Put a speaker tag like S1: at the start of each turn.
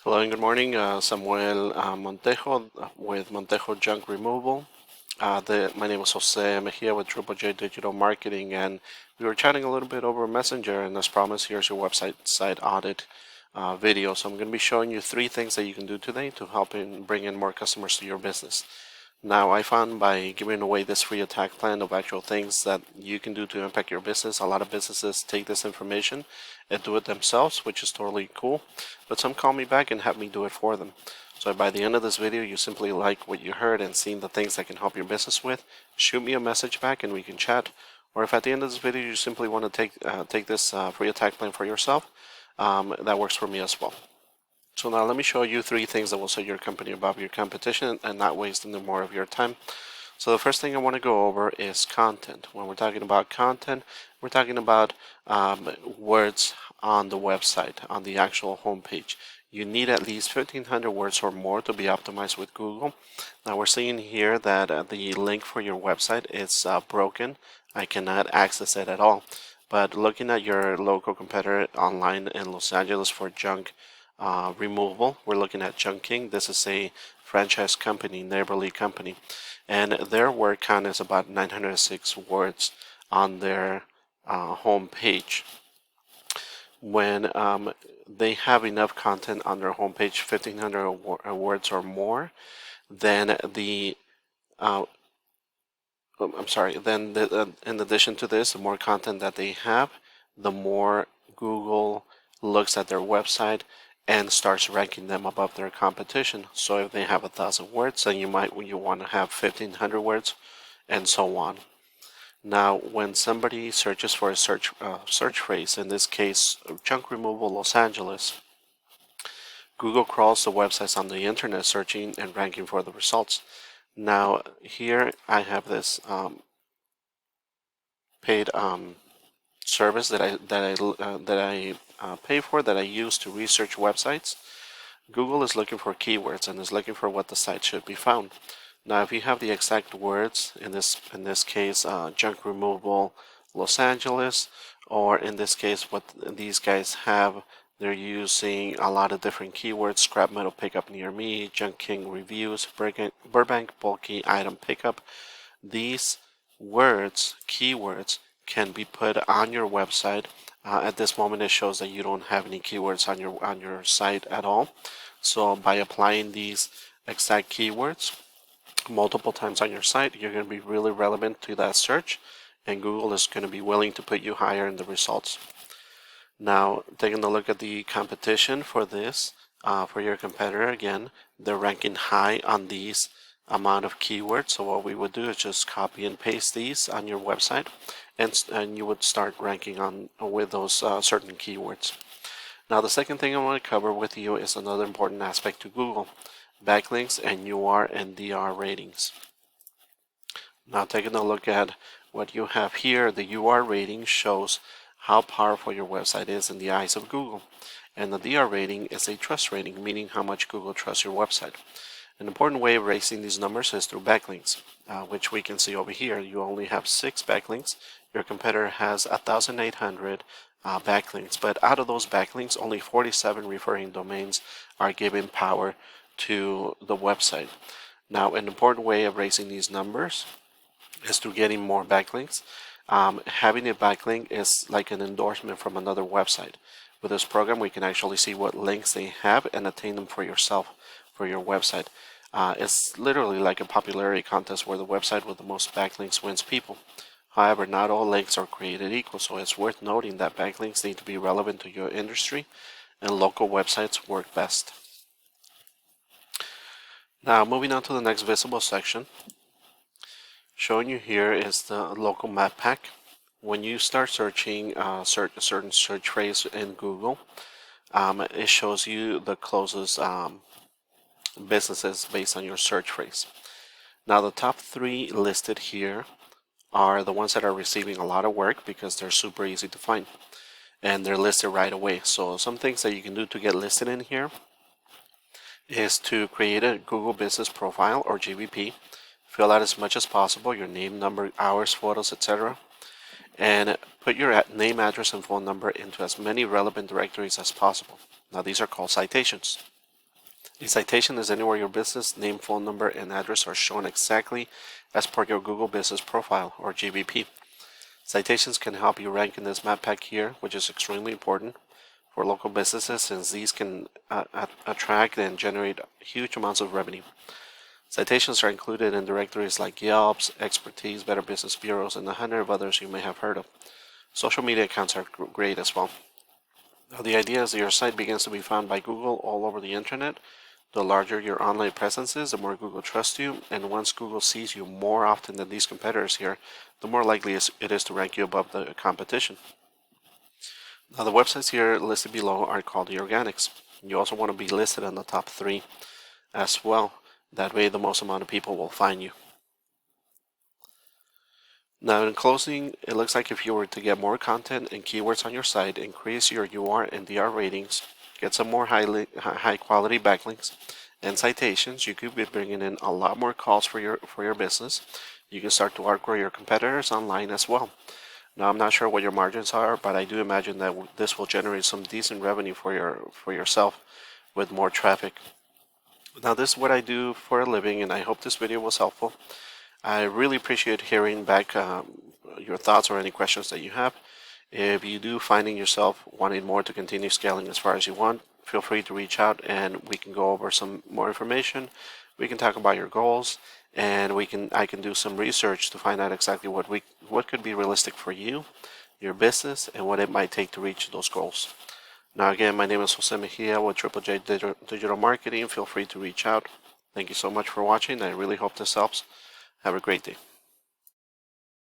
S1: Hello and good morning. Samuel Montejo with Montejo Junk Removal. My name is Jose Mejia with Triple J Digital Marketing, and we were chatting a little bit over Messenger. And as promised, here's your website site audit video. So I'm going to be showing you 3 things that you can do today to help bring in more customers to your business. Now, I found by giving away this free attack plan of actual things that you can do to impact your business, a lot of businesses take this information and do it themselves, which is totally cool. But some call me back and have me do it for them. So by the end of this video, you simply like what you heard and seen the things that can help your business with, shoot me a message back and we can chat. Or if at the end of this video you simply want to take this free attack plan for yourself, that works for me as well. So now let me show you 3 things that will set your company above your competition and not waste any more of your time. So the first thing I want to go over is content. When we're talking about content, we're talking about words on the website, on the actual homepage. You need at least 1,500 words or more to be optimized with Google. Now we're seeing here that the link for your website is broken. I cannot access it at all. But looking at your local competitor online in Los Angeles for junk removal, we're looking at Junk King. This is a franchise company, neighborly company, and their word count is about 906 words on their home page. When they have enough content on their homepage, 1,500 words or more, then in addition to this, the more content that they have, the more Google looks at their website and starts ranking them above their competition. So if they have 1,000 words, then you want to have 1,500 words, and so on. Now, when somebody searches for a search phrase, in this case, junk removal Los Angeles, Google crawls the websites on the internet, searching and ranking for the results. Now, here I have this paid service that I pay for, that I use to research websites. Google is looking for keywords and is looking for what the site should be found. Now, if you have the exact words, in this case, junk removal Los Angeles, or in this case, what these guys have, they're using a lot of different keywords: scrap metal pickup near me, Junk King reviews, Burbank bulky item pickup. These words, keywords, can be put on your website. At this moment, it shows that you don't have any keywords on your site at all. So by applying these exact keywords multiple times on your site, you're going to be really relevant to that search, and Google is going to be willing to put you higher in the results. Now, taking a look at the competition for this, for your competitor, again, they're ranking high on these amount of keywords. So what we would do is just copy and paste these on your website, and you would start ranking on with those certain keywords. Now, the second thing I want to cover with you is another important aspect to Google: backlinks and UR and DR ratings. Now, taking a look at what you have here, the UR rating shows how powerful your website is in the eyes of Google, and the DR rating is a trust rating, meaning how much Google trusts your website. An important way of raising these numbers is through backlinks, which we can see over here. You only have 6 backlinks. Your competitor has 1,800 backlinks, but out of those backlinks, only 47 referring domains are given power to the website. Now, an important way of raising these numbers is through getting more backlinks. Having a backlink is like an endorsement from another website. With this program, we can actually see what links they have and attain them for yourself, for your website. It's literally like a popularity contest where the website with the most backlinks wins people. However, not all links are created equal, so it's worth noting that backlinks need to be relevant to your industry, and local websites work best. Now, moving on to the next visible section. Showing you here is the local map pack. When you start searching a certain search phrase in Google, it shows you the closest businesses based on your search phrase. Now, the top 3 listed here are the ones that are receiving a lot of work because they're super easy to find, and they're listed right away. So some things that you can do to get listed in here is to create a Google Business Profile, or GBP. Fill out as much as possible: your name, number, hours, photos, etc. And put your name, address, and phone number into as many relevant directories as possible. Now, these are called citations. A citation is anywhere your business name, phone number, and address are shown exactly as per your Google Business Profile, or GBP. Citations can help you rank in this map pack here, which is extremely important for local businesses since these can attract and generate huge amounts of revenue. Citations are included in directories like Yelp's, Expertise, Better Business Bureaus, and 100 of others you may have heard of. Social media accounts are great as well. Now, the idea is that your site begins to be found by Google all over the internet. The larger your online presence is, the more Google trusts you, and once Google sees you more often than these competitors here, the more likely it is to rank you above the competition. Now, the websites here listed below are called the organics. You also want to be listed on the top 3 as well. That way, the most amount of people will find you. Now, in closing, it looks like if you were to get more content and keywords on your site, increase your UR and DR ratings, get some more high quality backlinks and citations, you could be bringing in a lot more calls for your business. You can start to outgrow your competitors online as well. Now, I'm not sure what your margins are, but I do imagine that this will generate some decent revenue for yourself with more traffic. Now, this is what I do for a living, and I hope this video was helpful. I really appreciate hearing back your thoughts or any questions that you have. If you do finding yourself wanting more to continue scaling as far as you want, feel free to reach out and we can go over some more information. We can talk about your goals, and I can do some research to find out exactly what could be realistic for you, your business, and what it might take to reach those goals. Now, again, my name is Jose Mejia with Triple J Digital Marketing. Feel free to reach out. Thank you so much for watching. I really hope this helps. Have a great day.